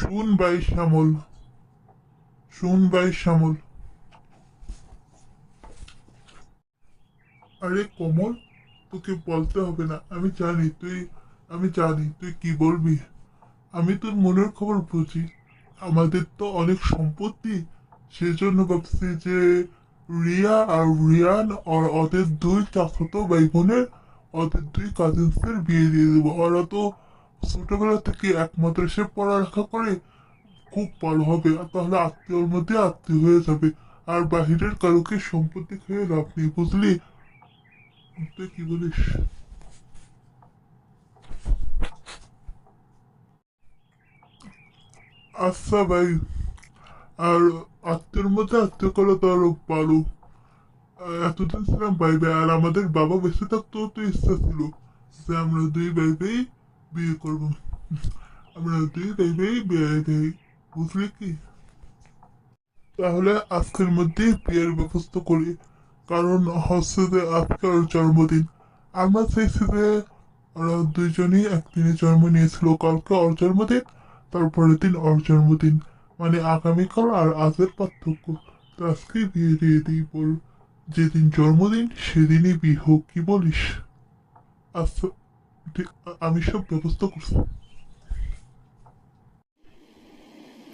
শুন ভাই শ্যামল, শুন ভাই শ্যামল। আরে কমল, তোকে বলতে হবে না, আমি জানি তুই কি বলবি। আমি তোর মনের খবর বুঝি। আমাদের তো অনেক সম্পত্তি, সেজন্য ভাবছি যে রিয়া আর রিয়ান আর ওদের দুই চাচাতো ভাই বোনের, ওদের দুই কাজিনসের বিয়ে দিয়ে দেবো। ওরা তো ছোটবেলা থেকে এক মাদ্রাসে পড়ালেখা করে, খুব ভালো হবে। আর তাহলে আত্মীয়র মধ্যে আত্মীয় হয়ে যাবে। আর বাহিরের কারোকে সম্পত্তি খেয়ে লাভ নেই, বুঝলি? তুই কি বলিস? আচ্ছা ভাই। আর আত্মীয়র মধ্যে আত্মীয় করলে তো আরো ভালো। এতদিন ছিলাম ভাই ভাই, আর আমাদের বাবা বেঁচে থাকতেও তো ইচ্ছা ছিল যে আমরা দুই ভাই ভাই বিয়ে করবো। আমরা দুই ভাই ভাই বিয়ে ভাই, বুঝলি কি? তাহলে আজকের মধ্যেই বিয়ের ব্যবস্থা করি। কারণ হচ্ছে যে আজকে ওর জন্মদিন। আমরা চাইছি যে ওরা দুইজনই একদিনে জন্ম নিয়েছিল, কালকে ওর জন্মদিন, তারপরের দিন ওর জন্মদিন। মানে আগামীকাল আর আজের পার্থক্য। তো আজকে বিয়ে দিয়ে দিই বল। যেদিন জন্মদিন সেদিনই বিয়ে হোক, কি বলিস? আচ্ছা, ঠিক, আমি সব ব্যবস্থা করছি।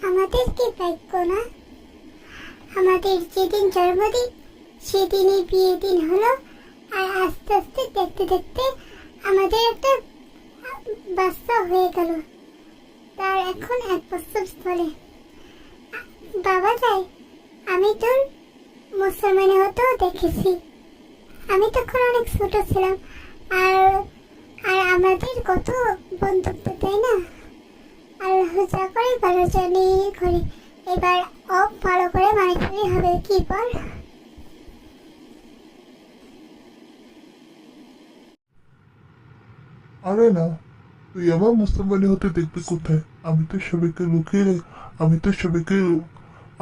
আমাদের কি ভাগ্য না, আমাদের যেদিন জন্মদিন সেদিনই বিয়ে দিন হলো। আর আস্তে আস্তে দেখতে দেখতে আমাদের একটা বাচ্চা হয়ে গেল। তার এখন 1 বছর চলে। বাবা যায়, আমি তোর মুসলমানি হতেও দেখেছি। আমি তখন অনেক ছোট ছিলাম। আর আর আমাদের কত বন্ধুত্ব, তাই না? আল্লাহ যা করে ভালো জানি করে। এবার ভালো করে মানুষই হবে, কি বল? আরে না, তুই আমার মুসলমানি হতে দেখবি কোথায়? আমি তো সবাইকে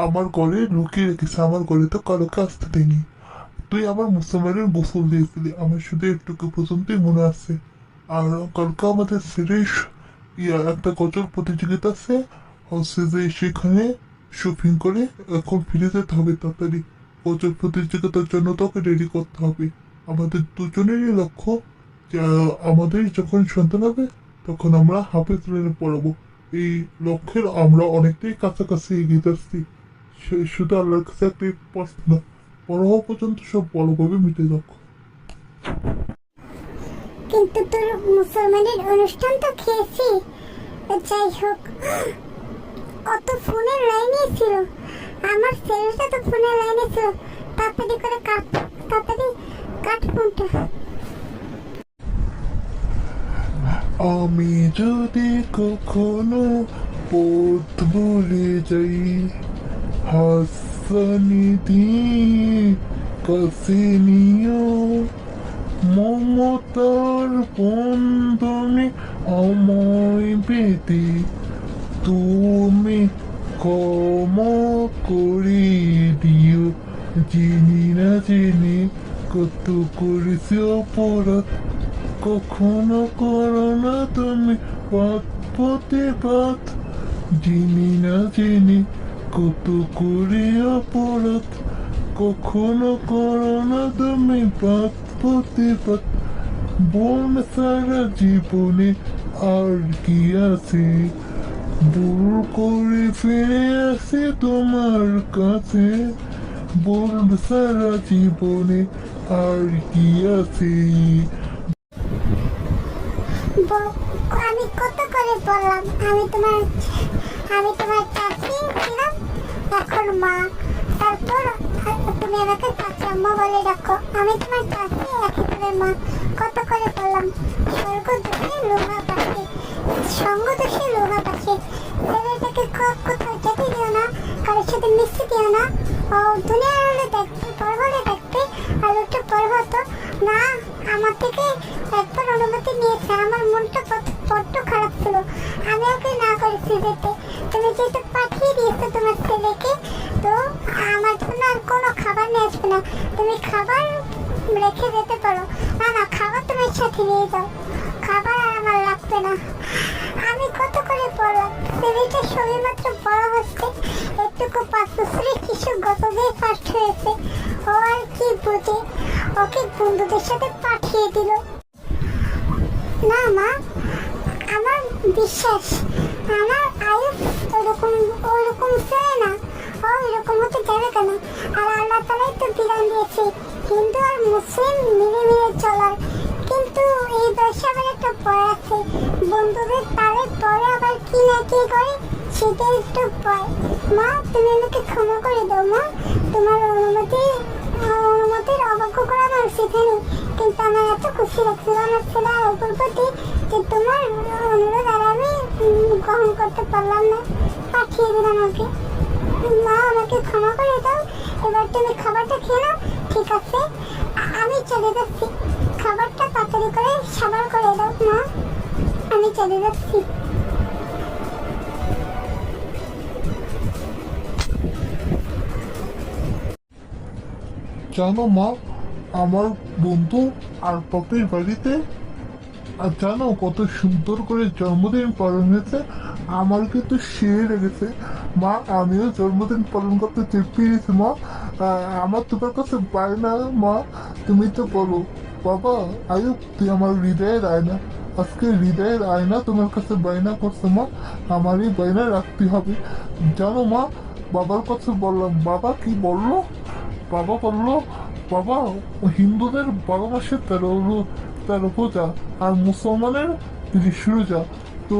আমার ঘরে লুকিয়ে রেখেছি। আমার ঘরে তো কারোকে আসতে দেয়নি। তুই আমার মুসলমানের গোসল দিয়েছিলি, আমার শুধু একটুকু পর্যন্তই মনে আছে। আর কালকে আমাদের সিরিজ একটা গজল প্রতিযোগিতা আছে, হচ্ছে যে সেখানে শপিং করে এখন ফিরে যেতে হবে তাড়াতাড়ি। গজল প্রতিযোগিতার জন্য তোকে রেডি করতে হবে। আমাদের দুজনেরই লক্ষ্য যে আমাদের যখন সন্তান হবে তখন আমরা হাফেজ লাইনে পড়াবো। এই লক্ষ্যের আমরা অনেকটাই কাছাকাছি এগিয়ে যাচ্ছি। শুধু আল্লাহর কাছে একটাই প্রার্থনা, বড় হওয়া পর্যন্ত সব ভালোভাবে মিটে যাক। কিন্তু তোর মুসলমানের অনুষ্ঠান তো খেয়েছি। যাই হোক, কত ফোনের লাইনে ছিল, আমার ছেলেটা তো ফোনের লাইনে ছিল। তাড়াতাড়ি করে কাট, তাড়াতাড়ি কাট ফোনটা। আমি যদি কখনো পথ ভুলে যাই, হাসানিধি কাছে নিও, মমতার বন্ধনে আমায় বেঁধে তুমি ক্ষমা করে দিও। চিনি না জেনে কত করেছি অপরাধ, কখনো করো না তুমি পথ প্রতিবাদ। চিনি না জেনে কত করে অপরাধ, কখনো করো না তুমি পথ প্রতিবাদ। বোন সারা জীবনে আর কি আছে, ভুল করে ফিরে আসি তোমার কাছে। বোন সারা জীবনে আর কি আছে। আমি কত করে বললাম, আমি তোমার চাচি ছিলাম, এখন মা। তারপর তুমি আমাকে চাচি আম্মা বলে ডাকো। আমি তোমার চাচি, একেবারে মা। কত করে বললাম, স্বর্গ দোষে লোহা পাখি, সঙ্গ দোষে লোহা পাখি। ছেলেটাকে কোথাও যেতে দিও না, কারোর সাথে মিশতে দিও না। ও দুনিয়ার আলো দেখবে, পরবরে দেখবে। আর ওটা পড়বো তো না, আমার থেকে একবার অনুমতি নিয়েছে। আমার মনটা বড্ড খারাপ ছিল, আমি ওকে না করেছি যেতে। তুমি যেহেতু পাঠিয়ে দিয়েছো তোমার ছেলেকে, তো আমার জন্য আর কোনো খাবার নিয়ে আসবে না। তুমি খাবার রেখে যেতে পারো। না না, খাবার তুমি সাথে নিয়ে যাও, খাবার আর আমার লাগবে না। আমি কত করে বললাম, ছেলেটা সবেমাত্র বড় হচ্ছে, একটুকু 5 বছরের শিশু গতদিন ফার্স্ট হয়েছে। ও আর কি বোঝে, ওকে বন্ধুদের সাথে পাঠিয়ে দিল। না মা, আমার বিশ্বাস আমার আয়ুব ওরকম ছেলে না, ও এরকম হতে যাবে কেন? আর আল্লাহ তালাই তো বিধান দিয়েছে হিন্দু আর মুসলিম মিলে মিলে চলার। কিন্তু এই বয়সে আবার একটা ভয় আছে, বন্ধুদের তালে পরে আবার কি না কি করে সেটা একটু ভয়। মা তুমি আমাকে ক্ষমা করে দাও মা, তোমার অনুমতির অবাক্য করা আমার উচিত হয়নি, কিন্তু আমার এত খুশি লাগছিল আমার ছেলে অপর প্রতি যে তোমার অনুরোধ আর আমি গ্রহণ করতে পারলাম না, পাঠিয়ে দিলাম আমাকে। মা আমাকে ক্ষমা করে দাও, এবার তুমি খাবারটা খেয়ে নাও। ঠিক আছে, আমি চলে যাচ্ছি, খাবারটা তাড়াতাড়ি করে সাবার করে দাও মা, আমি চলে যাচ্ছি। জানো মা, আমার বন্ধু আর পাপির বাড়িতে আর জানো কত সুন্দর করে জন্মদিন পালন হয়েছে, আমার কিন্তু সে লেগেছে। মা আমিও জন্মদিন পালন করতে পেরেছি মা। আমার তোমার কাছে বায়না মা, তুমি তো বলো বাবা আয়ুব তুই আমার হৃদয়ের আয়না, আজকে হৃদয়ের আয়না তোমার কাছে বায়না করছে মা, আমার এই বায়না রাখতে হবে। জানো মা, বাবার কাছে বললাম, বাবা কি বললো? বাবা বললো বাবা হিন্দুদের 12 মাসে 13 পূজা আর মুসলমানের 30 রোজা, তো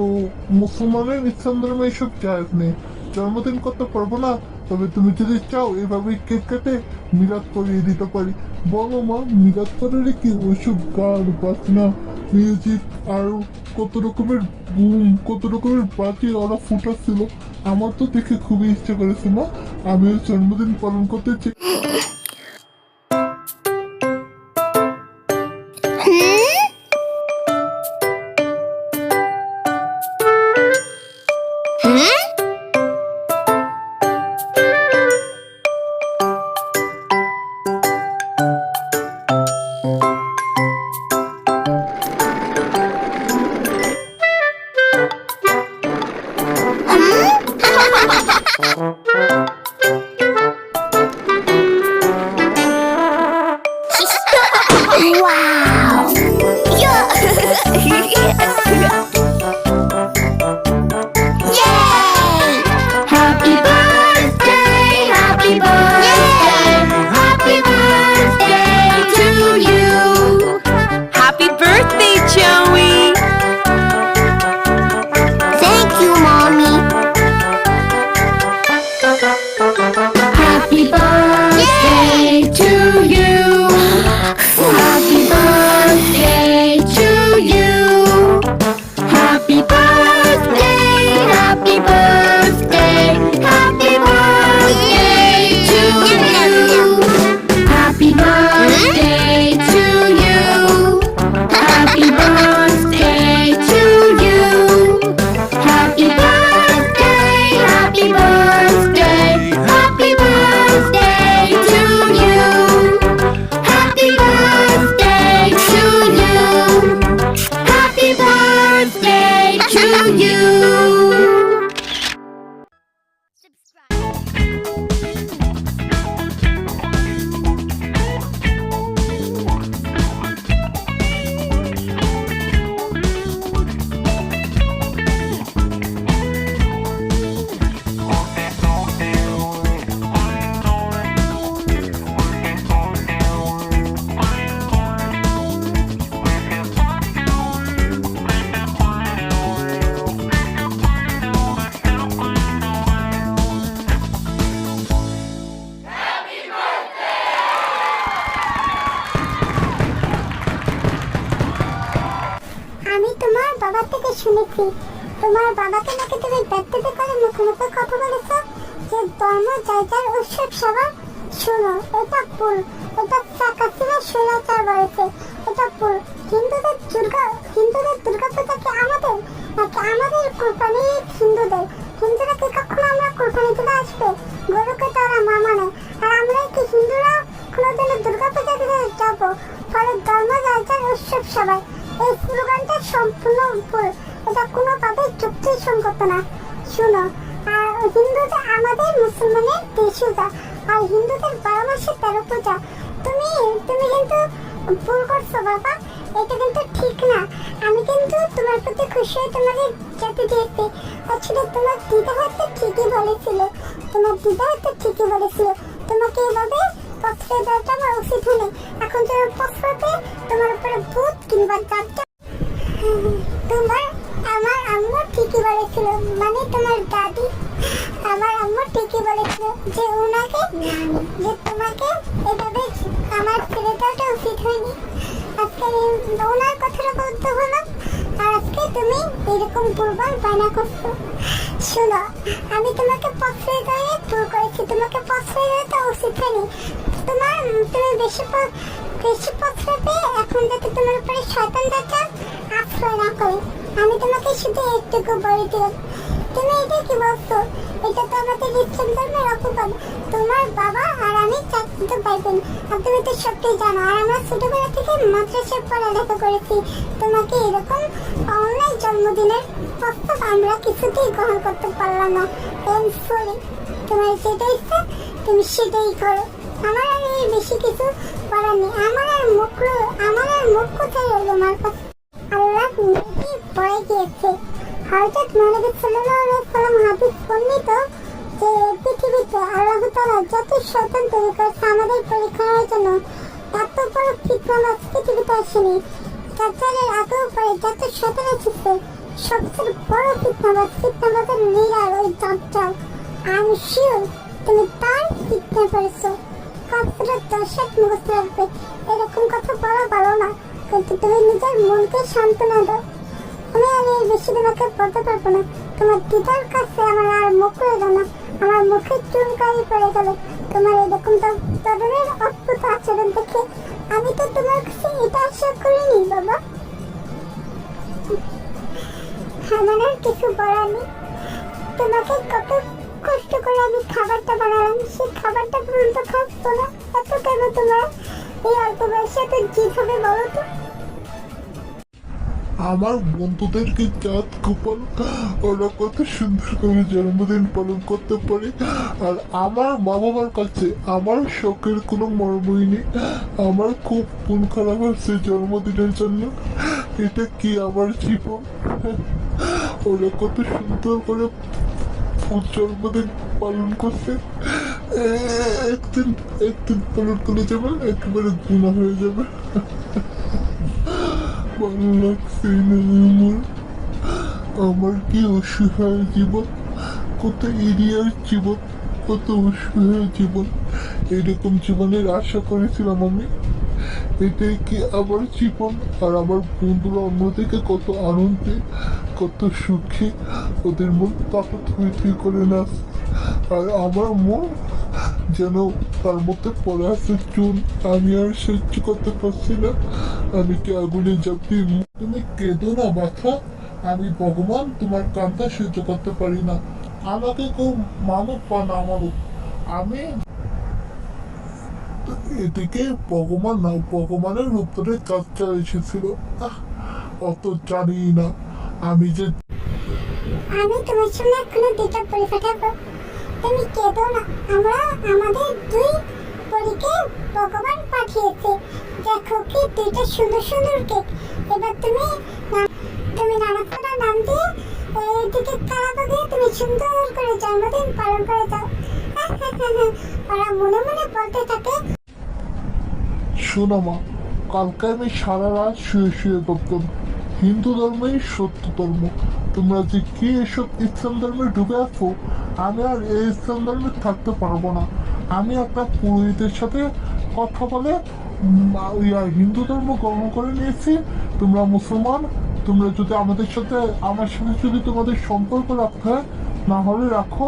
মুসলমানের ইসলাম ধর্মে এইসব জায়েজ নেই, জন্মদিন করতে পারবো না, তবে তুমি যদি চাও এভাবে কেক কেটে মিলাদ করিয়ে দিতে পারি। বলো মা, মিলাদ করে কি ওইসব গান বাজনা মিউজিক আর কত রকমের বুম কত রকমের বাজি ওরা ফুটাচ্ছিল, আমার তো দেখে খুবই ইচ্ছে করেছে মা, আমিও জন্মদিন পালন করতে চাই। Wow! Yay! Happy birthday! Happy birthday! Happy birthday to you! Happy birthday, Joey! Thank you, Mommy. Happy birthday to you. Happy birthday to you. Happy birthday, happy birthday, happy birthday to you. Happy birthday to you. Happy birthday to you. Happy birthday, happy birthday, happy birthday to you. Happy birthday to you. Happy birthday to you. আমি তোমার বাবা থেকে শুনেছি, তোমার বাবাকে নাকি তুমি ব্যক্তিতে করে মুখে মুখে কথা বলেছো যে ধর্ম যার যার উৎসব সবার। শোনো, এটা ভুল, এটা চাকাচিরা স্বৈরাচার বলেছে, এটা ভুল। হিন্দুদের দুর্গা পূজা কি আমাদের, নাকি আমাদের কোরবানি হিন্দুদের? হিন্দুরা কি কখনো আমরা কোরবানি দিতে আসবে? গরুকে তো ওরা মা মানে, আর আমরা কি হিন্দুরা কোনোদিনও দুর্গা পূজা দিতে যাবো? ফলে ধর্ম যার যার উৎসব সবাই, এই স্লোগানটা সম্পূর্ণ ভুল, এটা কোনোভাবেই যুক্তিসঙ্গত না। শুনো, হিন্দুদের আমাদের মুসলমানের 23 রোজা আর হিন্দুদের 12 মাসে 13 পূজা। তুমি তুমি কিন্তু ভুল করছো বাবা, এটা কিন্তু ঠিক না। আমি কিন্তু তোমার প্রতি খুশি হয়ে তোমাকে যেতে দিয়েছি। আসলে তোমার দিদা হয়তো ঠিকই বলেছিল, তোমার দিদা হয়তো ঠিকই বলেছিল তোমাকে এভাবে প্রশ্রয় দেওয়াটা আমার উচিত হয়নি। এখন তোমার প্রশ্রয়তে তোমার উপরে ভূত কিংবা যাত্রা তোমার আমার আম্মু ঠিকই বলেছিল, মানে তোমার দাদি আমার আম্মু ঠিকই বলেছিল যে ওনাকে যে তোমাকে এভাবে আমার ছেড়ে দেওয়াটা উচিত হয়নি। আজকে ওনার কথাটা বলতে হলো আর আজকে তুমি এরকম ভুলভাল বায়না করছো। শোনো, আমি তোমাকে প্রশ্রয় দিয়ে ভুল করেছি, তোমাকে প্রশ্রয় দেওয়াটা উচিত হয়নি। তুমি বেশি প্রশ্রয় পেয়ে এখন যাতে তোমার উপরে শয়তান যাত্রা আশ্রয় না করে। আমি তোমাকে শুধু একটুকু বলে দিলাম, তুমি এটা কি বলছো? এটা তো আমাদের ইসলাম ধর্মের অপবাদ। তোমার বাবা আর আমি চাকরিতে পাইবেন আর তুমি তো সবটাই জানো। আর আমরা ছোটবেলা থেকে মাদ্রাসায় পড়ালেখা করেছি। তোমাকে এরকম অনলাইন জন্মদিনের প্রস্তাব আমরা কিছুতেই গ্রহণ করতে পারলাম না। সরি, তোমার যেটা ইচ্ছা তুমি সেটাই করো। আমার আর এই বেশি কিছু করার নেই। আমার আর মুখ কোথায় রইল আমার কাছে? আল্লাহ নিজেই পড়ে গিয়েছে। হযরত নবী সাল্লাল্লাহু আলাইহি ওয়াসাল্লাম হাদিস বর্ণিত যে পৃথিবীতে আল্লাহ তাআলা যত শয়তান তৈরি করেছে আমাদের পরীক্ষার জন্য, এত বড় ফিতনা পৃথিবীতে আসেনি। দাজ্জালের আগেও পরে যত শয়তান এসেছে সবচেয়ে বড় ফিতনাবাজের লিডার ওই দাজ্জাল। আমি শিওর তুমি তার ফিতনা করেছো। কথাটা দর্শক মুখস্থ রাখবে, এরকম কথা বলা ভালো না, কিন্তু তুমি নিজের মনকে সান্ত্বনা দাও। আমি আর এই বেশি তোমাকে বলতে পারবো না। তোমার দিদার কাছে আমার আর মুখ রইল না, আমার মুখে চুলকানি পড়ে গেল। তোমার এরকম ধরনের অদ্ভুত আচরণ দেখে আমি তো তোমার কাছে এটা আশা করিনি বাবা। আমার আর কিছু বলার নেই। তোমাকে কত কষ্ট করে আমি খাবারটা বানালাম, সেই খাবারটা পর্যন্ত খাচ্ছ না। এত কেন তোমার এই অল্প বয়সে এত জিদ হবে বলো তো? আমার বন্ধুদেরকে চাঁদ গোপাল ওরা কত সুন্দর করে জন্মদিন পালন করতে পারে, আর আমার মা বাবার কাছে আমার শখের কোনো মর্মই নেই। আমার খুব মন খারাপ হচ্ছে জন্মদিনের জন্য। এটা কি আমার জীবন? ওরা কত সুন্দর করে জন্মদিন পালন করছে। একদিন পালন করে যাবে, একেবারে গুণা হয়ে যাবে। ভালো লাগছে না আমার কি অসহায় জীবন, কত এরিয়ার জীবন, কত অসহায় জীবন। এরকম জীবনের আশা করেছিলাম আমি। এটাই কি আমার জীবন? আর আমার বন্ধুরা অন্যদিকে কত আনন্দে, কত সুখে, ওদের মন কত থুই করে নাচ, আর আমার মন যেন তার মধ্যে পড়ে আছে চুন। আমি আর সহ্য করতে পারছি না, আমি কি আগুনে ঝাঁপি। তুমি কেঁদো না বাছা, আমি ভগবান তোমার কান্না সহ্য করতে পারি না। আমাকে কেউ মানুক বা না মানুক, আমি এদিকে ভগবান না, ভগবানের উপরে চর্চা এসেছিল। অত জানি না আমি যে আমি তোমার সামনে এখনো দুইটা পরী পাঠাবো, তুমি কেঁদো না। আমাদের দুই পরীকে ভগবান পাঠিয়েছে। দেখো কি দুইটা সুন্দর সুন্দর কেক। এবার তুমি নামাজ পড়ার নাম দিয়ে এইদিকে কালাবা দিয়ে তুমি সুন্দর করে জন্মদিন পালন করে দাও। ওরা মনে মনে বলতে থাকে, শোনো মা, কালকে আমি সারা রাত শুয়ে শুয়ে ভাবতাম হিন্দু ধর্মই সত্য ধর্ম। তোমরা যে কি এসব ইসলাম ধর্মে ঢুকে আছো, আমি আর এই ইসলাম ধর্মে থাকতে পারবো না। আমি একটা পুরোহিতের সাথে কথা বলে হিন্দু ধর্ম গ্রহণ করে নিয়েছি। তোমরা মুসলমান, তোমরা যদি আমার সাথে যদি তোমাদের সম্পর্ক রাখতে হয় না হলে রাখো,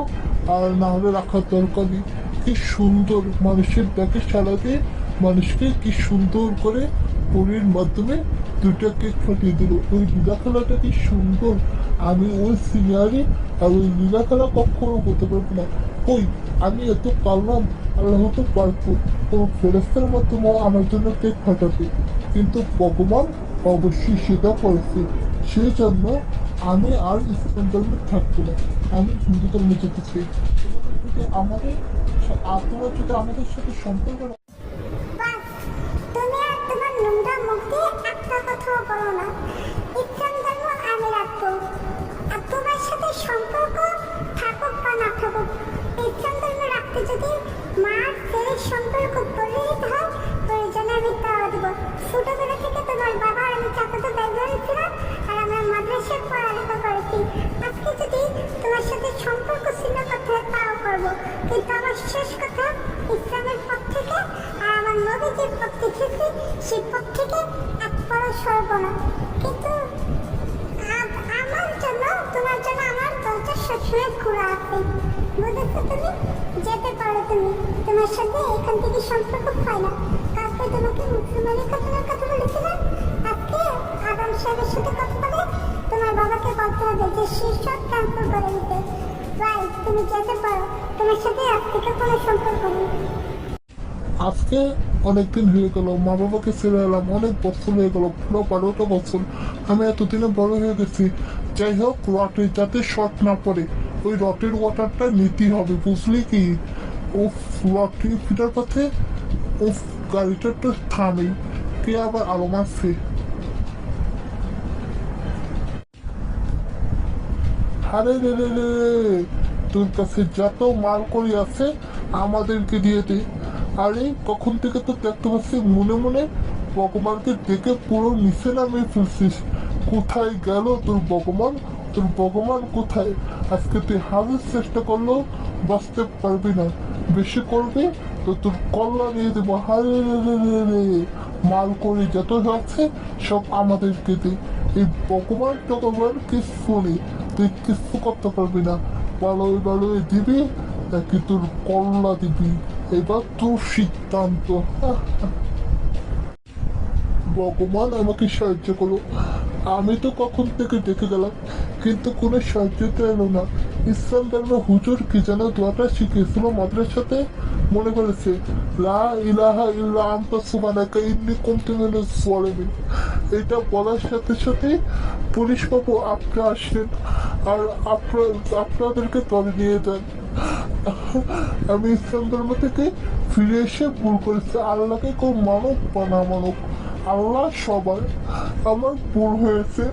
আর না হলে রাখার দরকার নেই। কি সুন্দর মানুষের দেখে সারাদিন মানুষকে কি সুন্দর করে পরির মাধ্যমে দুটা কেক ফাটিয়ে দিল। ওই লীলা খেলাটা কি সুন্দর। আমি ওই সিনিয়রে আর ওই লীলা খেলা কখনো করতে পারবো না। ওই আমি এত পারলাম, আল্লাহ তো পারবো কোনো ফেরেস্তার মাধ্যমে আমার জন্য কেক ফাটাবে, কিন্তু ভগবান অবশ্যই সেটা করেছে। সেই জন্য আমি আর ইসলাম ধর্মে থাকবো না, আমি হিন্দু ধর্মে যেতে চাই। তোমরা যদি আমাদের সাথে সম্পর্ক বাস, তুমি আর তোমার নোংরা মুখ দিয়ে একটা কথাও বলো না। ইসলাম ধর্ম আমি রাখবো, আর তোমার সাথে সম্পর্ক থাকুক বা না থাকুক, ইসলাম ধর্ম রাখতে যদি মা ছেলের সম্পর্ক পরিণত হয়, প্রয়োজনে আমি তাও দেবো। ছোটবেলা থেকে তোমার বাবা আর আমি চাচাতো ভাই বোন ছিলাম, আর আমরা মাদ্রাসায় পড়ালেখা করেছি। আজকে যদি তোমার সাথে সম্পর্ক ছিল কথা তাও করবো, কিন্তু আমার শেষ কথা ইসলামের পথ থেকে আর আমার নবী যে পথ দেখেছি সেই পথ থেকে এক পড়া সরব না। কিন্তু আমার জন্য তোমার জন্য আমার দরজা সবসময় খোলা আছে, বুঝেছো? তুমি যেতে পারো, তুমি তোমার সাথে এখান থেকে সম্পর্ক হয় না। কালকে তোমাকে মুসলমানের ঘটনার কথা বলেছিলাম, আজকে আদম সাহেবের সাথে কথা বলে তোমার বাবাকে বলতে হবে যে শীর্ষক ট্রান্সফার করে দিতে। ভাই তুমি যেতে পারো, তোমার সাথে আজ থেকে কোনো সম্পর্ক নেই। আজকে অনেকদিন হয়ে গেল, মা বাবাকে ছেড়ে এলাম, অনেক বছর হয়ে গেল, পুরো 12টা বছর। আমি এতদিনে বড় হয়ে গেছি। যাই হোক, রটে যাতে শর্ট না পড়ে, ওই রটের ওয়াটারটা নিতে হবে, বুঝলি কি? ও রটে ফিটার পথে ও গাড়িটা তো থামে, কে আবার আলো মারছে। আরে রে রে রে, তোর কাছে যত মাল করি আছে আমাদেরকে দিয়ে দে। আরে কখন থেকে তো দেখতে পাচ্ছি মনে মনে ভগবানকে দেখে পুরো নিচে নামিয়ে ফেলছিস। কোথায় গেল তোর ভগবান? তোর ভগবান কোথায়? আজকে তুই হাজার চেষ্টা করলেও বাঁচতে পারবি না, বেশি করবি তো তোর কল্লা নিয়ে দেবো। হারে রে রে রে রে, মাল করি যত যাচ্ছে সব আমাদেরকে দে। এই ভগবান টগবান কিছু নেই, তুই কিছু করতে পারবি না। ভালোই ভালোই দিবি নাকি তোর কল্লা দিবি, এবার তোর সিদ্ধান্ত। ভগবান আমাকে সাহায্য করো। আমি তো কখন থেকে দেখে গেলাম, কিন্তু কোনো সাহায্য তো এলো না। ইসলাম ধর্ম হুজুর কি যেন দোয়াটা শিখিয়েছিল মাদ্রাসাতে, মনে করেছে লা ইলাহা ইল্লা আনতা সুবহানাকা ইন্নী কুনতু মিনাজ জালিমিন। এটা বলার সাথে সাথে পুলিশ বাবু আপনি আসেন আর আপনাদেরকে ধরে নিয়ে যান। আমি ইসলাম ধর্ম থেকে ফিরে এসে ভুল করেছি। আল্লাহকে কেউ মানব বা না মানব, আল্লাহ সবার। আমার ভুল হয়েছে,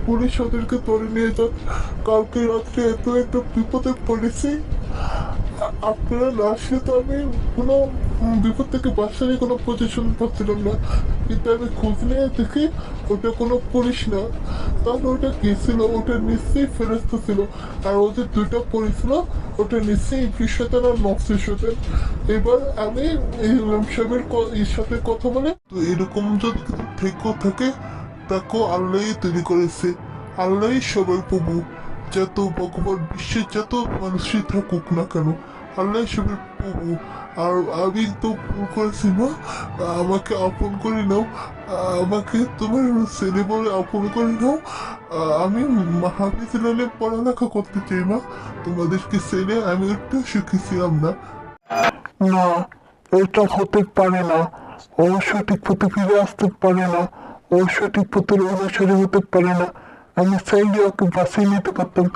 পুলিশ ওদেরকে ধরে নিয়ে যান। কালকে রাত্রে এত একটা বিপদে পড়েছি, আপনারা না আসলে তো আমি কোনো বিপদ থেকে বাঁচারই কোনো পজিশন পাচ্ছিলাম না। কিন্তু আমি খোঁজ নিয়ে দেখি ওটা কোনো পুলিশ না, তাহলে ওটা কি ছিল? ওটা নিশ্চয়ই ফেরস্তা ছিল। আর ও যে দুইটা পড়েছিল ওটা নিশ্চয়ই ইবলিস শয়তান আর নফসের শয়তান। এবার আমি এই ইমাম সাহেবের এর সাথে কথা বলে, তো এরকম যদি থেকেও থাকে তাকেও আল্লাহই তৈরি করেছে, আল্লাহই সবার প্রভু। যত ভগবান বিশ্বের যত মানুষই থাকুক না কেন, আল্লাহ সবার প্রভু। আর আমি তো ভুল করেছি মা, আমাকে আপন করে নাও, আমাকে তোমার ছেলে বলে আপন করে নাও। আমি হাফিজুল্লাহ পড়ালেখা করতে চাই মা, তোমাদেরকে ছেলে আমি একটু শিখেছিলাম না। না, এটা হতে পারে না। ও সঠিক পথে ফিরে আসতে পারে না, ও সঠিক পথের অনুসারী হতে পারে না। আমি চাইলে ওকে বাঁচিয়ে নিতে পারতাম,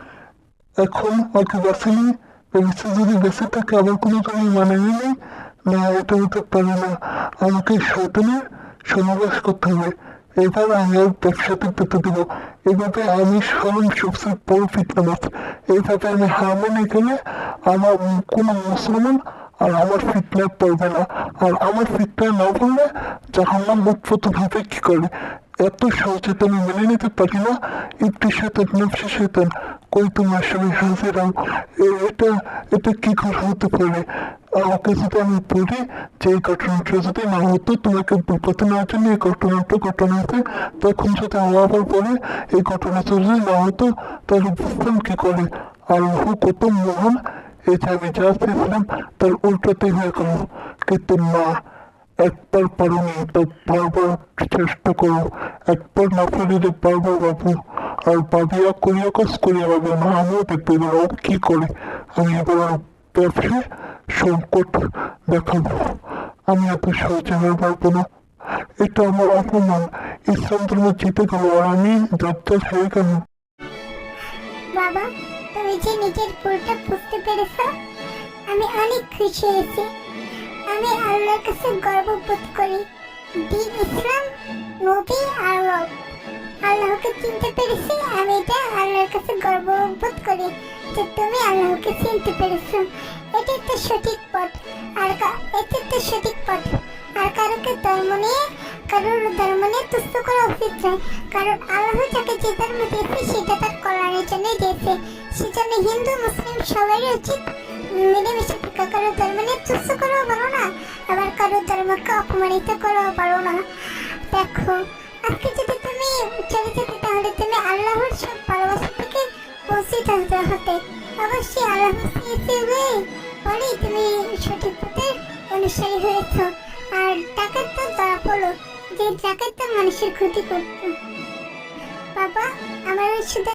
এখন ওকে বাঁচিয়ে নিই ভেবেছি যদি বেঁচে থাকে আবার কোনো তুমি মানে নেই। না, এটা হতে পারে না, আমাকে শয়তানের সমাবেশ করতে হবে। এবার আমি ওর ব্যবসাতে পেতে দেবো। এভাবে আমি স্মরণ সবচেয়ে বড় ফিটনাস। এইভাবে আমি হারমোনি গেলে আমার কোনো মুসলমান আর আমার ফিটনাস পড়বে না, আর আমার ফিটনাস না বললে জাহান্নাম উৎপত্তি হবে কি করে? এত সহজে তো আমি মেনে নিতে পারি না। ইবলিস শয়তান নফসি শয়তান কই তোমার সঙ্গে হাজির হও। এটা এটা কি করে হতে পারে? আমাকে যদি আমি বলি যে এই ঘটনাটা যদি না হতো, তোমাকে বিপদে নেওয়ার জন্য এই ঘটনাটা ঘটনা হতো, তখন যদি ও আবার বলে এই ঘটনাটা যদি না হতো তাহলে বুঝতাম কি করে আল্লাহ কত মহান। এই যে আমি যা চেয়েছিলাম তার উল্টাতে হয়ে গেল। কিন্তু না, একবার পারোনি তো বারবার চেষ্টা করো, একবার না পারিলে বারবার ভাবো, আর ভাবিয়া করিয়া কাজ করিয়া ভাবো না। আমিও দেখবো এবার ও কি করে। আমি এবার ওর ব্যবসায় সংকট দেখাবো। আমি এত সহজে হার পারবো না, এটা আমার অপমান। ইসলাম ধর্ম জিতে গেল আর আমি যাত্রা হয়ে গেল। তুমি যে নিজের ভুলটা বুঝতে পেরেছো, আমি অনেক খুশি হয়েছি। আমি আল্লাহর কাছে গর্ববোধ করি। দিন ইসলাম, নবী আর রব, আল্লাহকে চিনতে পেরেছি। আমি এটা আল্লাহর কাছে গর্ববোধ করি যে তুমি আল্লাহকে চিনতে পেরেছো। এটাই তো সঠিক পথ। এটাই তো সঠিক পথ। আর কারোর ধর্ম নিয়ে তুচ্ছ করা উচিত নয়। কারণ আল্লাহ যাকে যে ধর্ম দিয়েছে সেটা তার কল্যাণের জন্য দিয়েছে। সেজন্য হিন্দু মুসলিম সবারই উচিত মিলেমিশে থাকা। কারোর ধর্ম নিয়ে তুচ্ছ করাও ভালো না, আবার কারোর ধর্মকে অপমানিত করাও ভালো না। দেখো, আজকে যদি তুমি চলে যেতে তাহলে তুমি আল্লাহর সব ভালোবাসা থেকে বঞ্চিত হতে। অবশ্যই আল্লাহ বলে তুমি সঠিক পথের অনুসারী হয়েছ। আর ডাকাত তো ধরা পড়লো যে ডাকাত তো মানুষের ক্ষতি করতো। বাবা, আমার শুধু